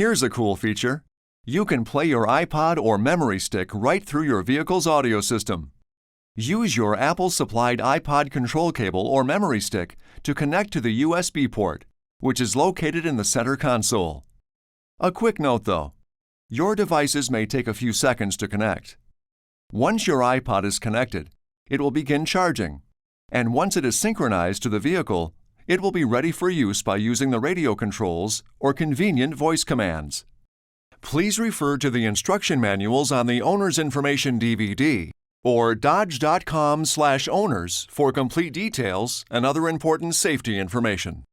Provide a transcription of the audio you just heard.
Here's a cool feature. You can play your iPod or memory stick right through your vehicle's audio system. Use your Apple-supplied iPod control cable or memory stick to connect to the USB port, which is located in the center console. A quick note though, your devices may take a few seconds to connect. Once your iPod is connected, it will begin charging, and once it is synchronized to the vehicle, it will be ready for use by using the radio controls or convenient voice commands. Please refer to the instruction manuals on the Owner's Information DVD or Dodge.com/owners for complete details and other important safety information.